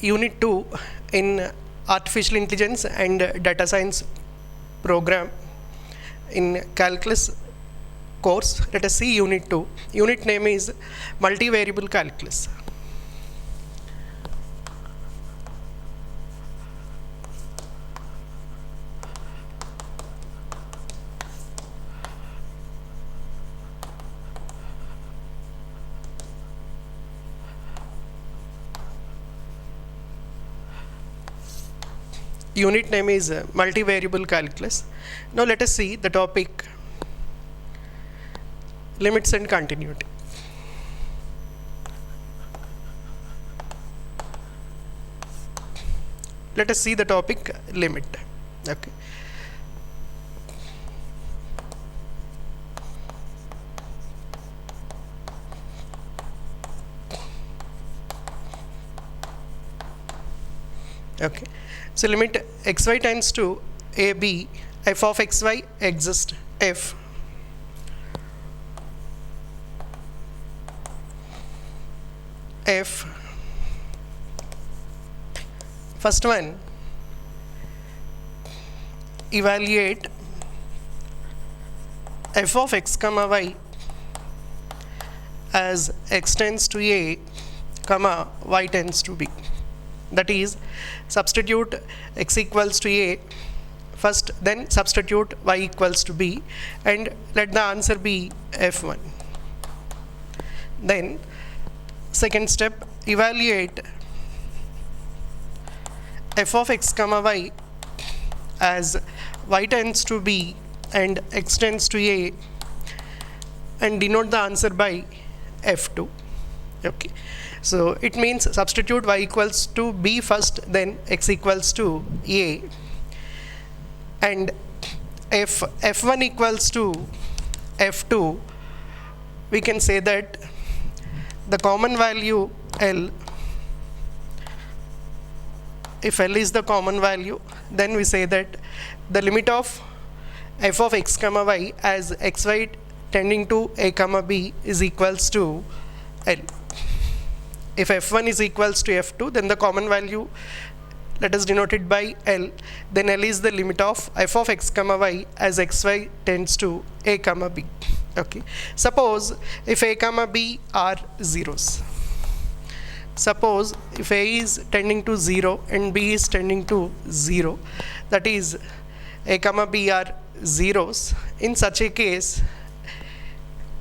Unit 2 in Artificial Intelligence and Data Science program in Calculus course. Let us see Unit 2. Unit name is Multivariable Calculus. Unit name is Multivariable Calculus. Now let us see the topic Limits and Continuity. Let us see the topic limit. Okay. Okay. So limit xy tends to ab, f of xy exists if first one, evaluate f of x comma y as x tends to a comma y tends to b. That is, substitute x equals to a first, then substitute y equals to b, and let the answer be f1. Then second step, evaluate f of x comma y as y tends to b and x tends to a, and denote the answer by f2. Okay. So it means substitute y equals to b first, then x equals to a, and if f1 equals to f2, we can say that the common value L, if L is the common value, then we say that the limit of f of x comma y as xy tending to a comma b is equals to L. If f1 is equals to f2, then the common value, let us denote it by L, then L is the limit of f of x comma y as xy tends to a comma b. Okay. Suppose if a comma b are zeros. Suppose if a is tending to 0 and b is tending to 0, that is a comma b are zeros. In such a case,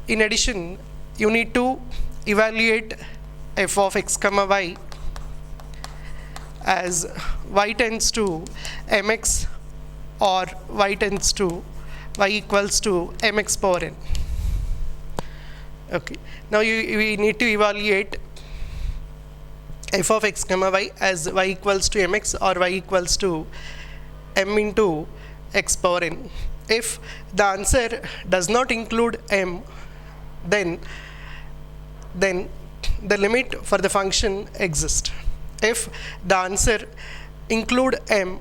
in addition, you need to evaluate f of x comma y as y tends to mx or y tends to y equals to mx power n. Okay. Now we need to evaluate f of x comma y as y equals to mx or y equals to m into x power n. If the answer does not include m, then the limit for the function exists. If the answer include m,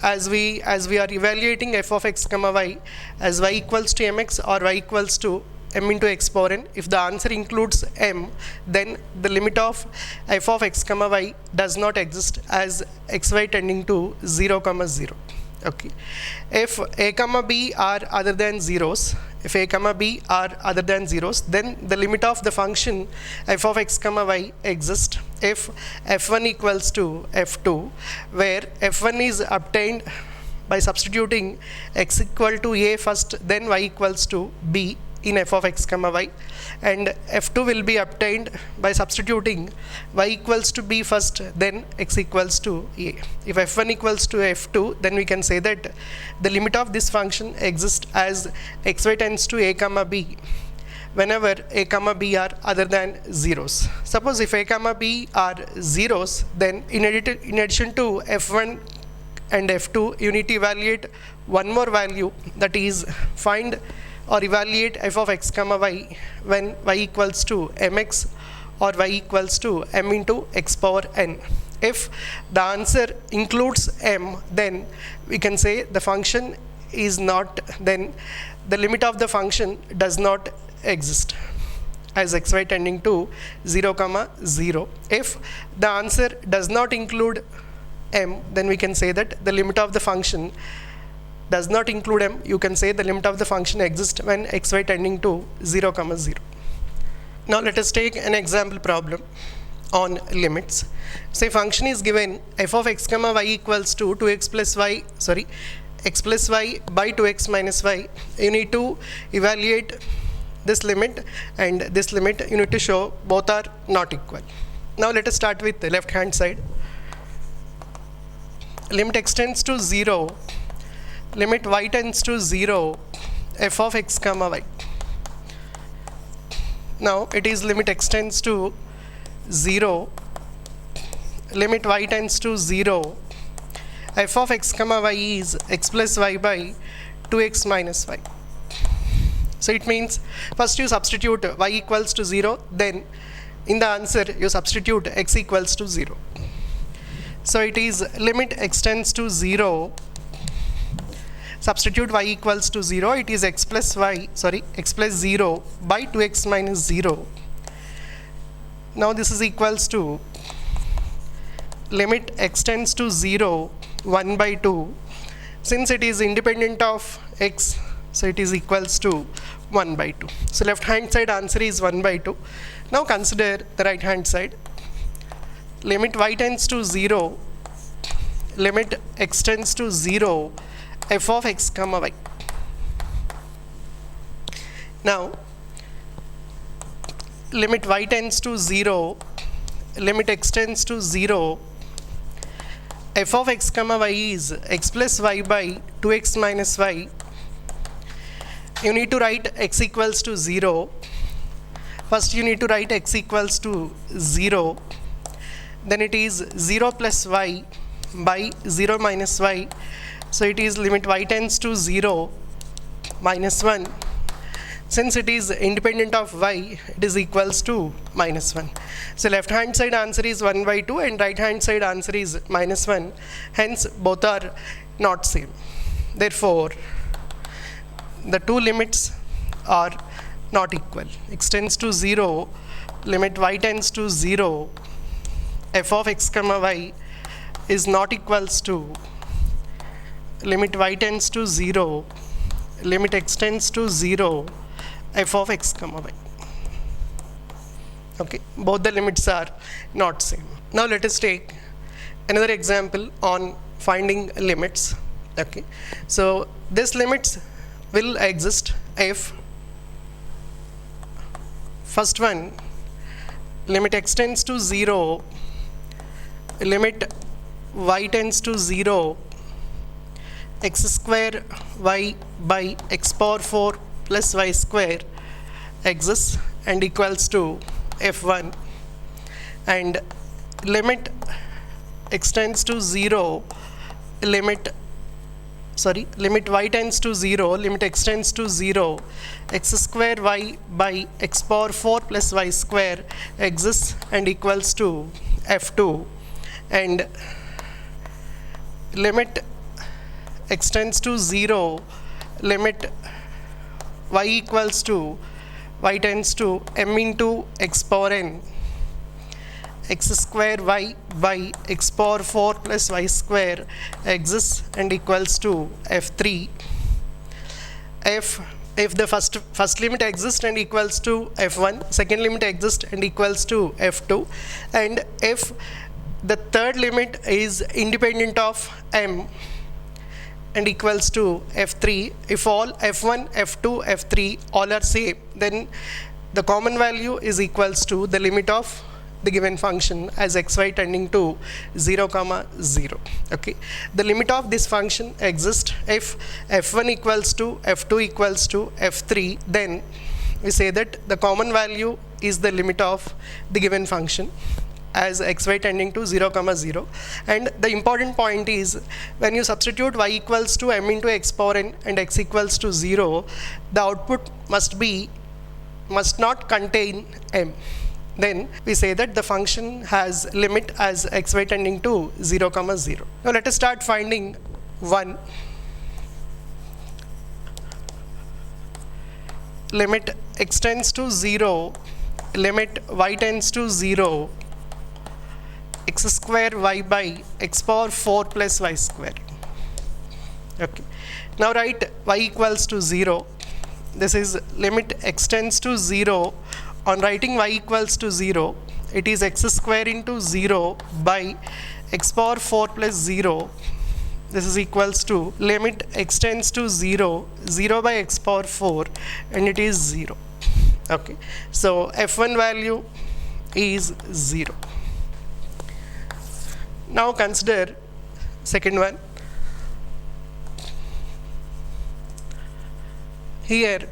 as we are evaluating f of x comma y as y equals to mx or y equals to m into x power n, if the answer includes m, then the limit of f of x comma y does not exist as xy tending to 0 comma 0. Okay. If a comma b are other than zeros, then the limit of the function f of x comma y exists if f1 equals to f2, where f1 is obtained by substituting x equal to a first, then y equals to b in f of x comma y, and f2 will be obtained by substituting y equals to b first, then x equals to a. If f1 equals to f2, then we can say that the limit of this function exists as xy tends to a comma b whenever a comma b are other than zeros. Suppose if a comma b are zeros, then in addition to f1 and f2, you need to evaluate one more value, that is find or evaluate f of x comma y when y equals to mx or y equals to m into x power n. If the answer includes m, then we can say the function is not, then the limit of the function does not exist. as xy tending to 0 comma 0. If the answer does not include m, then we can say that the limit of the function does not include m. You can say the limit of the function exists when xy tending to 0 comma 0. Now let us take an example problem on limits. Say function is given f of x comma y equals to 2x plus y, x plus y by 2x minus y. You need to evaluate this limit and this limit. You need to show both are not equal. Now let us start with the left hand side. Limit x tends to 0, limit y tends to 0, f of x comma y. Now it is limit x tends to 0, limit y tends to 0, f of x comma y is x plus y by 2x minus y. So it means first you substitute y equals to 0, then in the answer you substitute x equals to 0. So it is limit x tends to 0, substitute y equals to 0, it is x plus 0 by 2x minus 0. Now this is equals to limit x tends to 0, 1 by 2. Since it is independent of x, so it is equals to 1 by 2. So left hand side answer is 1 by 2. Now consider the right hand side. Limit y tends to 0, limit x tends to 0, f of x comma y. Now limit y tends to 0, limit x tends to 0, f of x comma y is x plus y by 2x minus y. You need to write x equals to 0. First you need to write x equals to 0. Then it is 0 plus y by 0 minus y. So it is limit y tends to 0 minus 1. Since it is independent of y, it is equals to minus 1. So left hand side answer is 1 by 2 and right hand side answer is minus 1. Hence both are not same. Therefore the two limits are not equal. X tends to 0, limit y tends to 0, f of x comma y is not equals to limit y tends to 0, limit x tends to 0, f of x comma y. Okay, both the limits are not same. Now let us take another example on finding limits. Okay, so this limits will exist if first one, limit x tends to 0, limit y tends to 0, x square y by x power 4 plus y square exists and equals to f1, and limit x tends to 0, limit y tends to 0, limit x tends to 0, x square y by x power 4 plus y square exists and equals to f2, and limit x tends to 0, limit y equals to y tends to m into x power n, x square y by x power 4 plus y square exists and equals to f3. If the first limit exists and equals to f1, second limit exists and equals to f2, and if the third limit is independent of m and equals to f3, if all f1, f2, f3 all are same, then the common value is equals to the limit of the given function as xy tending to 0 comma 0. Okay, the limit of this function exists if f1 equals to f2 equals to f3, then we say that the common value is the limit of the given function as xy tending to 0 comma 0. And the important point is when you substitute y equals to m into x power n and x equals to 0, the output must not contain m. Then we say that the function has limit as xy tending to 0 comma 0. Now let us start finding 1. Limit x tends to 0, limit y tends to 0 x square y by x power 4 plus y square. Okay. Now write y equals to 0. This is limit x tends to 0. On writing y equals to 0, it is x square into 0 by x power 4 plus 0. This is equals to limit x tends to 0, 0 by x power 4, and it is 0. Okay. So f1 value is 0. Now consider second one. Here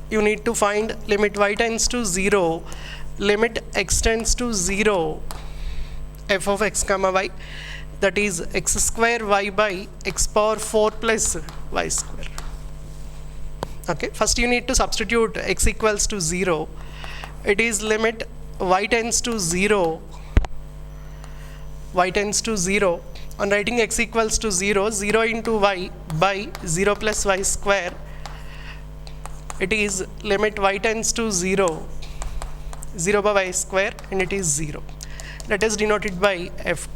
you need to find limit y tends to 0, limit x tends to 0, f of x comma y, that is x square y by x power 4 plus y square. Okay, first you need to substitute x equals to 0. It is limit y tends to 0, y tends to 0. On writing x equals to 0, 0 into y by 0 plus y square. It is limit y tends to 0, 0 by y square, and it is 0. Let us denote it by f2.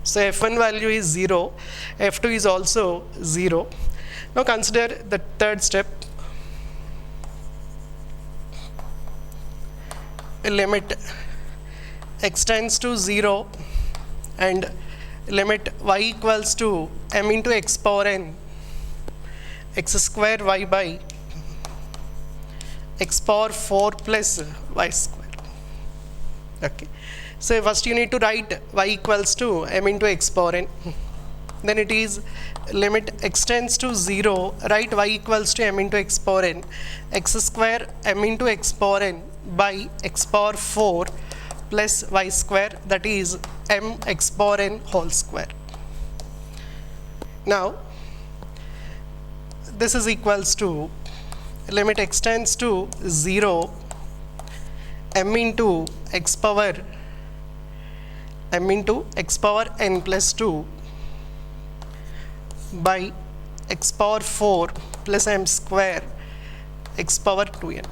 So f1 value is 0, f2 is also 0. Now consider the third step. Limit x tends to 0 and limit y equals to m into x power n, x square y by x power 4 plus y square. Okay. So first you need to write y equals to m into x power n. Then it is limit x tends to 0, write y equals to m into x power n, x square m into x power n by x power 4 plus y square, that is m x power n whole square. Now this is equals to limit x tends to 0, m into x power n plus 2 by x power 4 plus m square x power 2n.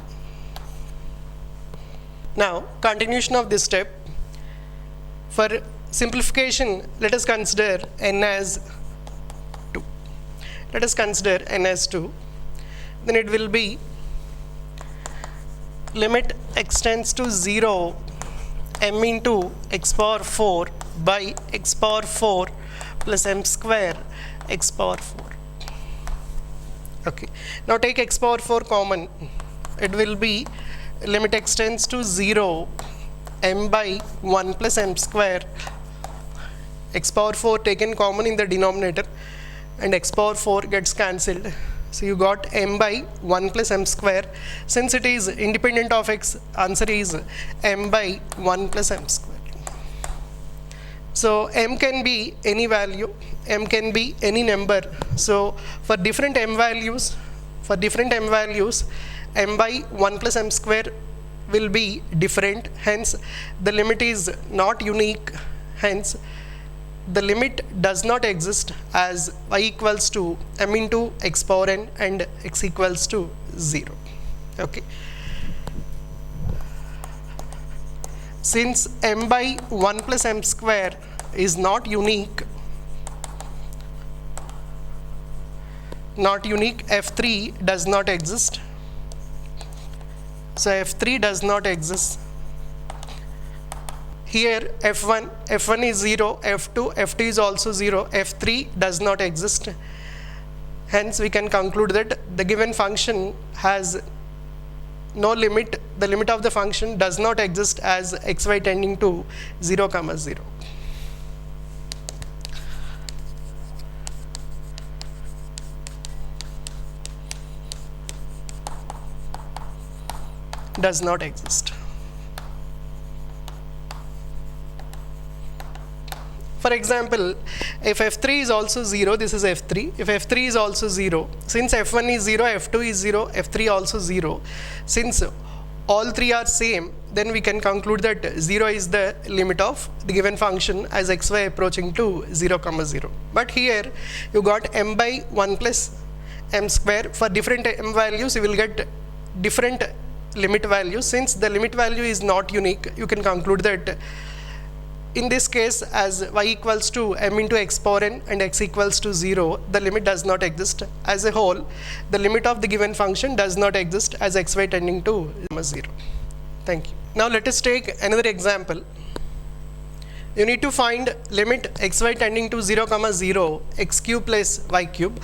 Now continuation of this step. For simplification, let us consider n as 2. Let us consider n as 2. Then it will be limit x tends to 0, m into x power 4 by x power 4 plus m square x power 4. Okay. Now take x power 4 common. It will be limit x tends to 0, m by 1 plus m square, x power 4 taken common in the denominator, and x power 4 gets cancelled. So you got m by 1 plus m square. Since it is independent of x, answer is m by 1 plus m square. So m can be any value, m can be any number. So for different m values, m by 1 plus m square will be different. Hence the limit is not unique. Hence the limit does not exist as y equals to m into x power n and x equals to 0. Okay. Since m by 1 plus m square is not unique, f3 does not exist. So f3 does not exist. Here f1 is 0, f2 is also 0, f3 does not exist. Hence we can conclude that the given function has no limit. The limit of the function does not exist as xy tending to 0, 0. Does not exist. For example, if f3 is also 0, this is f3. If f3 is also 0, since f1 is 0, f2 is 0, f3 also 0. Since all three are same, then we can conclude that 0 is the limit of the given function as xy approaching to 0, 0. But here you got m by 1 plus m square. For different m values, you will get different limit value. Since the limit value is not unique, you can conclude that in this case, as y equals to m into x power n and x equals to 0, the limit does not exist. As a whole, the limit of the given function does not exist as xy tending to 0. Thank you. Now let us take another example. You need to find limit xy tending to 0, 0, x cube plus y cube.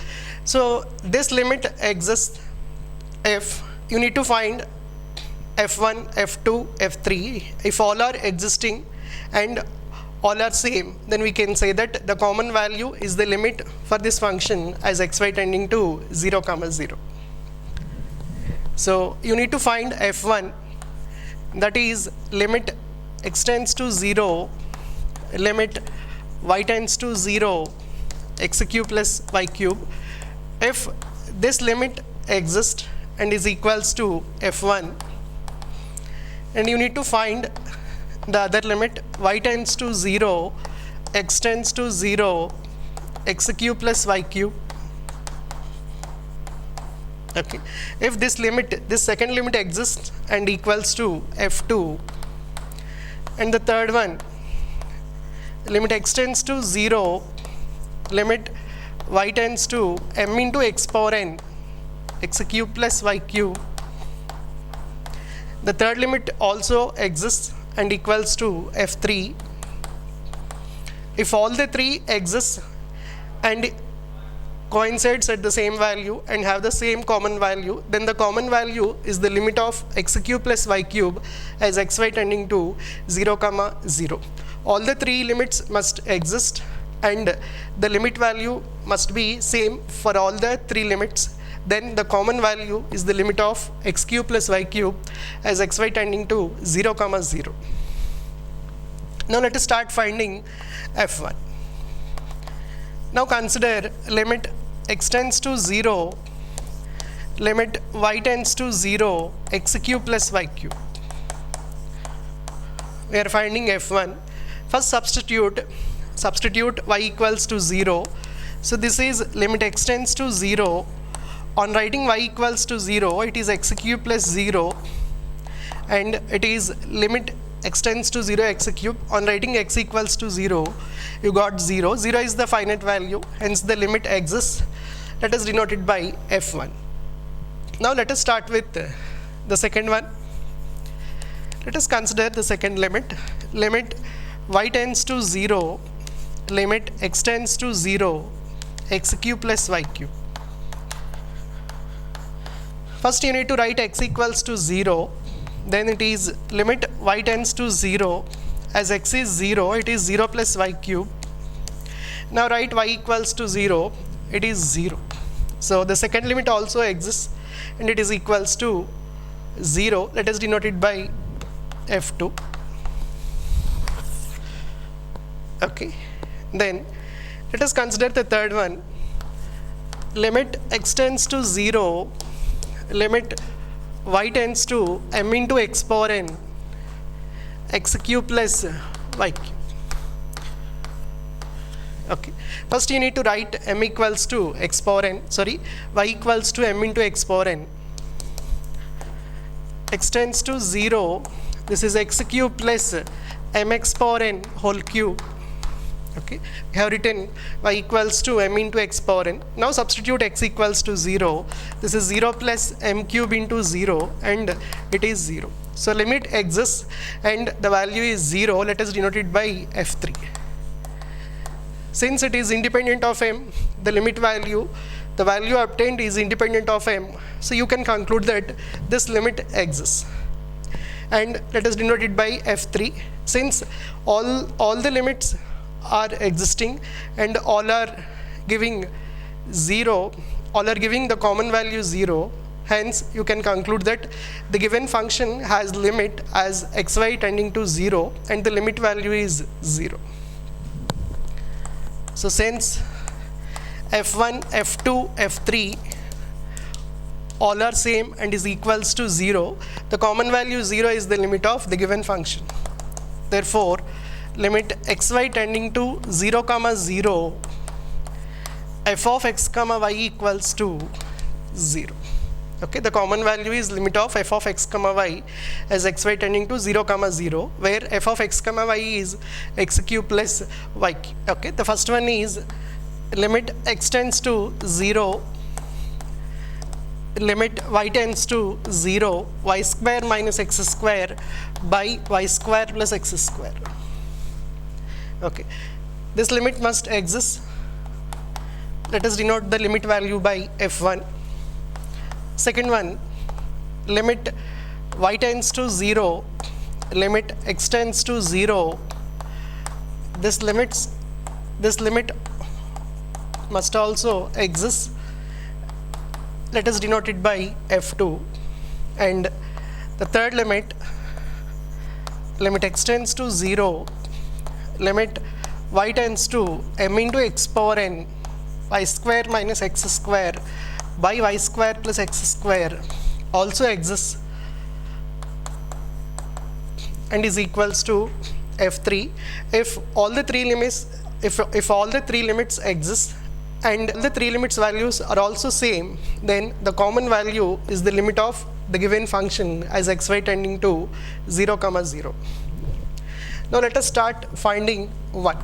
So this limit exists if you need to find f1, f2, f3. If all are existing and all are same, then we can say that the common value is the limit for this function as xy tending to 0, 0. So you need to find f1, that is limit x tends to 0, limit y tends to 0, x cube plus y cube. If this limit exists and is equals to f1, and you need to find the other limit y tends to 0, x tends to 0, x cube plus y cube. Okay. If this limit, this second limit exists and equals to f2, and the third one, limit x tends to 0, limit y tends to m into x power n, x cube plus y cube. The third limit also exists and equals to f3. If all the three exists and coincides at the same value and have the same common value, then the common value is the limit of x cube plus y cube as xy tending to 0, 0. All the three limits must exist and the limit value must be same for all the three limits. Then the common value is the limit of x cube plus y cube as xy tending to 0, 0. Now let us start finding f1. Now consider limit x tends to 0, limit y tends to 0, x cube plus y cube. We are finding f1. First substitute y equals to 0. So this is limit x tends to 0. On writing y equals to 0, it is x cube plus 0, and it is limit x tends to 0, x cube. On writing x equals to 0, you got 0. 0 is the finite value, hence the limit exists. Let us denote it by f1. Now let us start with the second one. Let us consider the second limit. Limit y tends to 0, limit x tends to 0, x cube plus y cube. First you need to write x equals to 0, then it is limit y tends to 0, as x is 0, it is 0 plus y cube. Now write y equals to 0, it is 0. So the second limit also exists and it is equals to 0. Let us denote it by f2. Okay. Then let us consider the third one. Limit x tends to 0, limit y tends to m into x power n, x cube plus y cube. Okay. First you need to write m equals to x power n, y equals to m into x power n. X tends to 0, this is x cube plus mx power n whole cube. Okay, we have written y equals to m into x power n. Now substitute x equals to 0. This is 0 plus m cube into 0 and it is 0. So limit exists and the value is 0. Let us denote it by f3. Since it is independent of m, the limit value, the value obtained is independent of m. So you can conclude that this limit exists. And let us denote it by f3. Since all the limits are existing and all are giving 0, all are giving the common value 0, hence you can conclude that the given function has limit as xy tending to 0 and the limit value is 0. So since f1, f2, f3 all are same and is equals to 0, the common value 0 is the limit of the given function. Therefore limit xy tending to 0, 0, f of x, y equals to 0. Okay, the common value is limit of f of x comma y as xy tending to 0 comma 0, where f of x comma y is x cube plus y cube. Okay, the first one is limit x tends to 0, limit y tends to 0, y square minus x square by y square plus x square. Okay, this limit must exist. Let us denote the limit value by f1. Second one, limit y tends to 0, limit x tends to 0. This limit must also exist. Let us denote it by f2. And the third limit, limit x tends to 0, limit y tends to m into x power n, y square minus x square by y square plus x square also exists and is equals to f3 if all the three limits exist and the three limits values are also same, then the common value is the limit of the given function as xy tending to 0 comma 0. Now let us start finding one.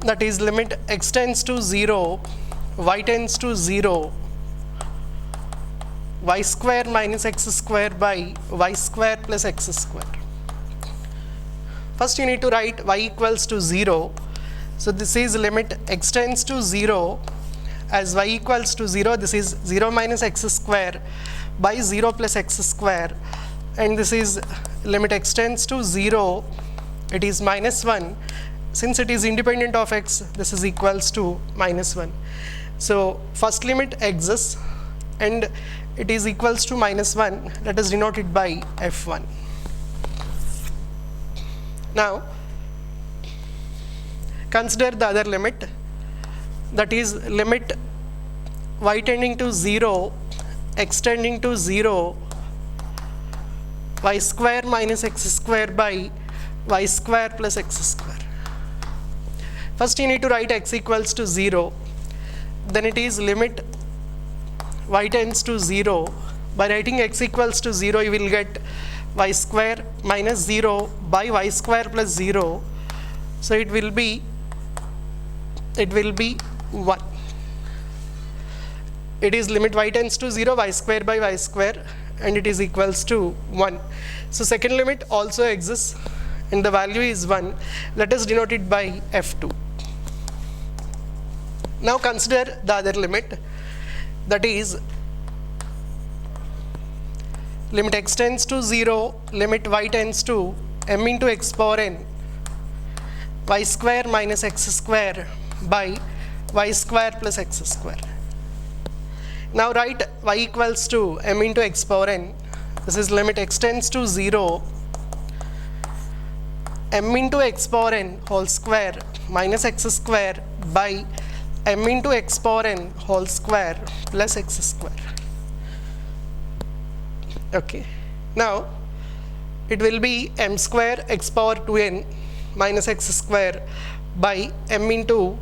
That is limit x tends to 0, y tends to 0, y square minus x square by y square plus x square. First you need to write y equals to 0. So this is limit x tends to 0 as y equals to 0. This is 0 minus x square by 0 plus x square, and this is limit x tends to 0. It is minus 1. Since it is independent of x, this is equals to minus 1. So first limit exists and it is equals to minus 1. Let us denote it by f1. Now consider the other limit, that is limit y tending to 0, x tending to 0, y square minus x square by y square plus x square. First you need to write x equals to 0, then it is limit y tends to 0. By writing x equals to 0, you will get y square minus 0 by y square plus 0. So it will be 1. It is limit y tends to 0, y square by y square, and it is equals to 1. So second limit also exists and the value is 1. Let us denote it by f2. Now consider the other limit, that is limit x tends to 0, limit y tends to m into x power n, y square minus x square by y square plus x square. Now write y equals to m into x power n. This is limit x tends to 0, m into x power n whole square minus x square by m into x power n whole square plus x square. Okay. Now it will be m square x power 2n minus x square by m into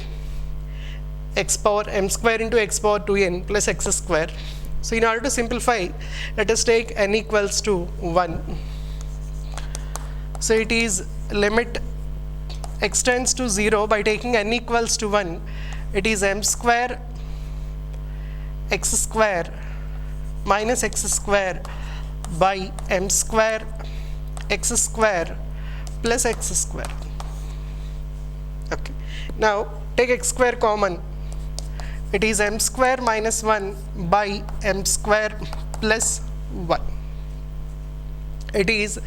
x power m square into x power 2n plus x square. So in order to simplify, let us take n equals to 1. So it is limit x tends to 0. By taking n equals to 1, it is m square x square minus x square by m square x square plus x square. Okay. Now take x square common. It is m square minus 1 by m square plus 1. It is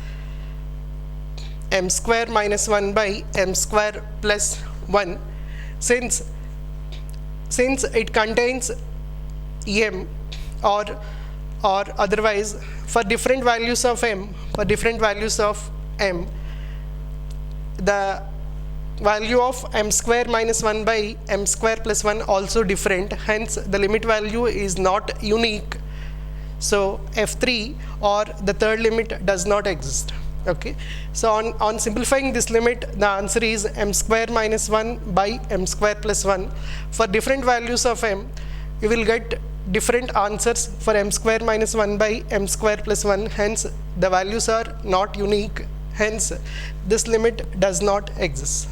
m square minus 1 by m square plus 1. Since it contains m or otherwise for different values of m, the value of m square minus 1 by m square plus 1 also different, hence the limit value is not unique. So f3 or the third limit does not exist. Okay. So on simplifying this limit, the answer is m square minus 1 by m square plus 1. For different values of m, you will get different answers for m square minus 1 by m square plus 1, hence the values are not unique, hence this limit does not exist.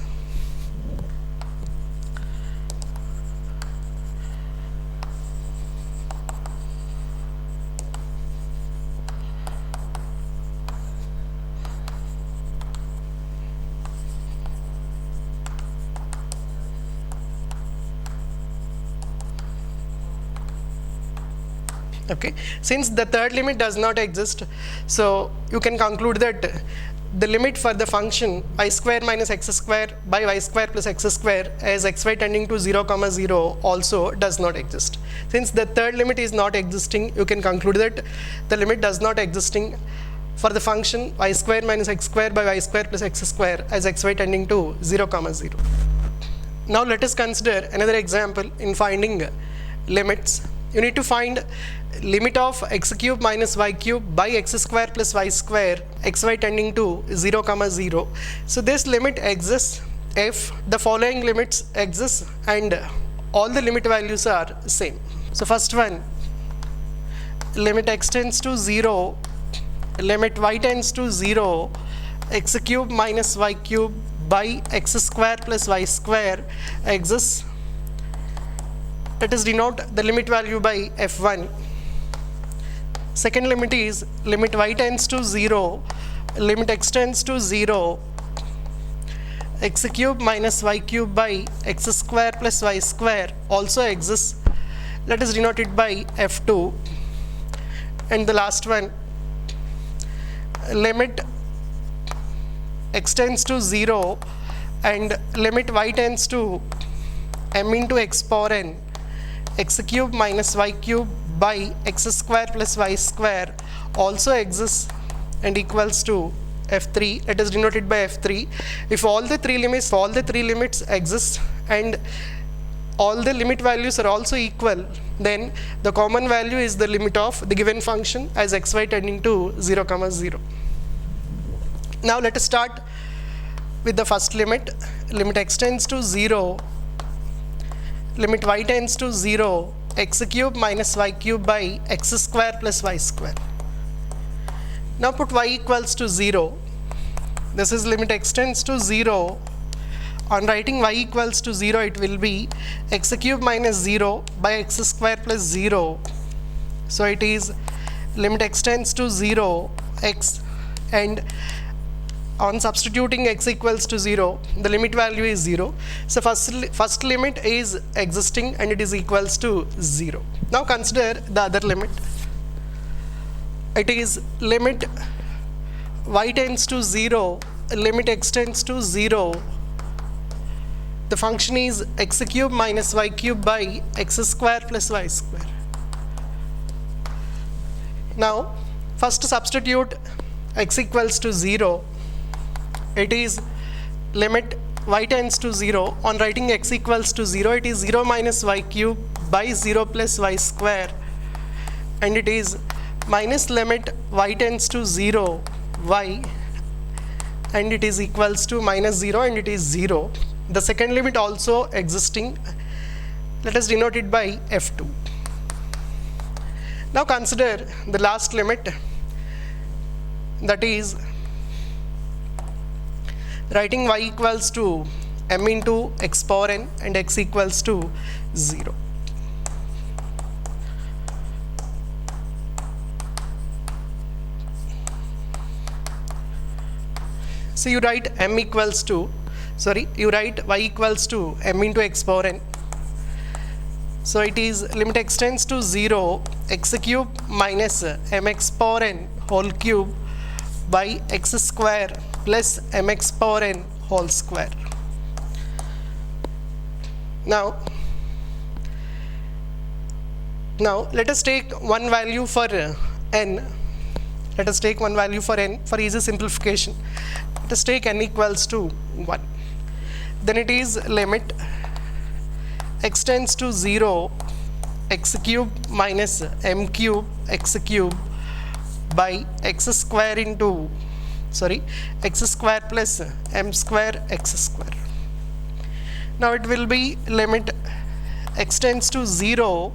Okay, since the third limit does not exist, so you can conclude that the limit for the function y square minus x square by y square plus x square as xy tending to 0 comma 0 also does not exist. Since the third limit is not existing, you can conclude that the limit does not existing for the function y square minus x square by y square plus x square as xy tending to 0 comma 0. Now let us consider another example in finding limits. You need to find limit of x cube minus y cube by x square plus y square xy tending to 0 comma 0. So this limit exists if the following limits exist and all the limit values are same. So first one, limit x tends to 0, limit y tends to 0, x cube minus y cube by x square plus y square exists. Let us denote the limit value by f1. Second limit is limit y tends to 0, limit x tends to 0, x cube minus y cube by x square plus y square also exists. Let us denote it by f2. And the last one, limit x tends to 0 and limit y tends to m into x power n, x cube minus y cube by x square plus y square also exists and equals to f3. Let us denote it by f3. If all the three limits exist and all the limit values are also equal, then the common value is the limit of the given function as xy tending to 0 comma 0. Now let us start with the first limit. Limit x tends to 0, limit y tends to 0, x cube minus y cube by x square plus y square. Now put y equals to 0. This is limit x tends to 0. On writing y equals to 0, it will be x cube minus 0 by x square plus 0. So it is limit x tends to 0, x, and on substituting x equals to 0, the limit value is 0. So first limit is existing and it is equals to 0. Now consider the other limit. It is limit y tends to 0, limit x tends to 0. The function is x cube minus y cube by x square plus y square. Now first substitute x equals to 0. It is limit y tends to 0. On writing x equals to 0, it is 0 minus y cube by 0 plus y square, and it is minus limit y tends to 0 y, and it is equals to minus 0 and it is 0. The second limit also existing. Let us denote it by f2. Now consider the last limit, that is writing y equals to m into x power n and x equals to 0. So you write y equals to m into x power n. So it is limit x tends to 0, x cube minus mx power n whole cube by x square plus mx power n whole square. Now let us take one value for n. Let us take one value for n for easy simplification. Let us take n equals to 1. Then it is limit x tends to 0, x cube minus m cube x cube by x square into x square plus m square x square. Now it will be limit x tends to 0,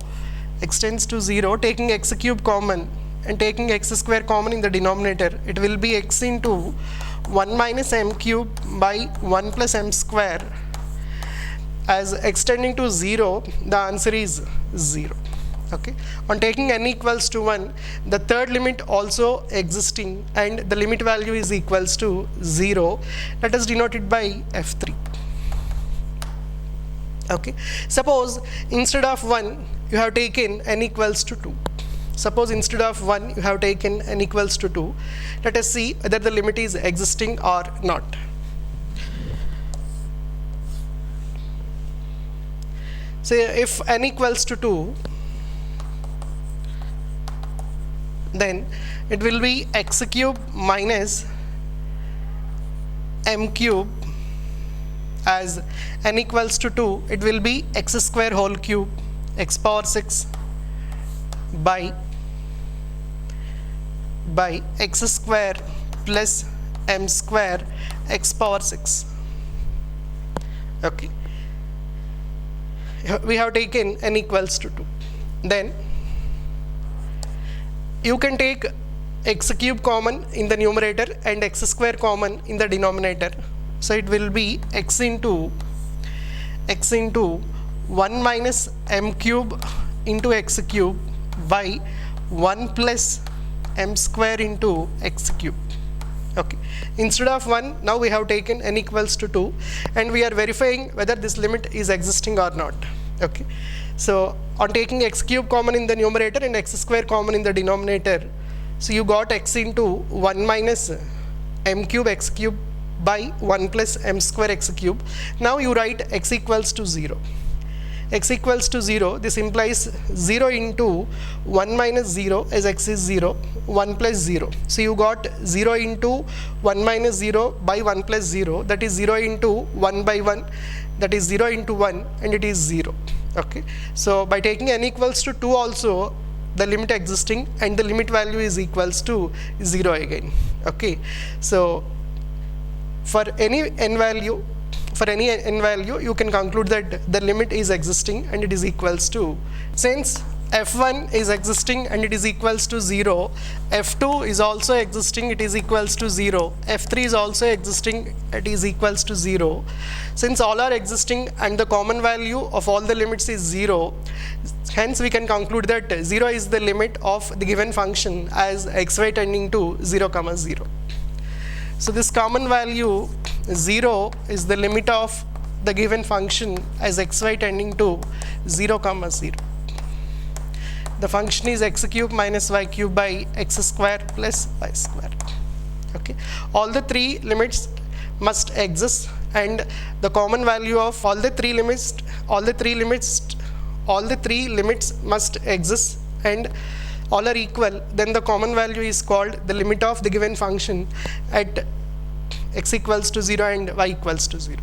extends to 0, taking x cube common and taking x square common in the denominator, it will be x into 1 minus m cube by 1 plus m square. As extending to 0, the answer is 0. Okay. On taking n equals to 1, the third limit also existing and the limit value is equals to 0. That is denoted by f3. Okay. Suppose instead of 1 you have taken n equals to 2. Suppose instead of 1 you have taken n equals to 2. Let us see whether the limit is existing or not. So if n equals to 2, then it will be x cube minus m cube. As n equals to 2, it will be x square whole cube, x power 6 by x square plus m square x power 6. Okay. We have taken n equals to 2. Then you can take x cube common in the numerator and x square common in the denominator. So it will be x into 1 minus m cube into x cube by 1 plus m square into x cube. Okay. Instead of 1, now we have taken n equals to 2 and we are verifying whether this limit is existing or not. Okay. So on taking x cube common in the numerator and x square common in the denominator, so you got x into 1 minus m cube x cube by 1 plus m square x cube. Now you write x equals to 0. X equals to 0, this implies 0 into 1 minus 0 as x is 0, 1 plus 0. So you got 0 into 1 minus 0 by 1 plus 0, that is 0 into 1 by 1, that is 0 into 1 and it is 0. Okay. So by taking n equals to 2 also, the limit existing and the limit value is equals to 0 again. Okay. So for any n value, you can conclude that the limit is existing and it is equals to, since f1 is existing and it is equals to 0, f2 is also existing, it is equals to 0, f3 is also existing, it is equals to 0. Since all are existing and the common value of all the limits is 0, hence we can conclude that 0 is the limit of the given function as xy tending to 0, 0. So this common value 0 is the limit of the given function as xy tending to 0, 0. The function is x cube minus y cube by x square plus y square. Okay. All the three limits must exist and the common value of all the three limits must exist and all are equal, then the common value is called the limit of the given function at x equals to 0 and y equals to 0.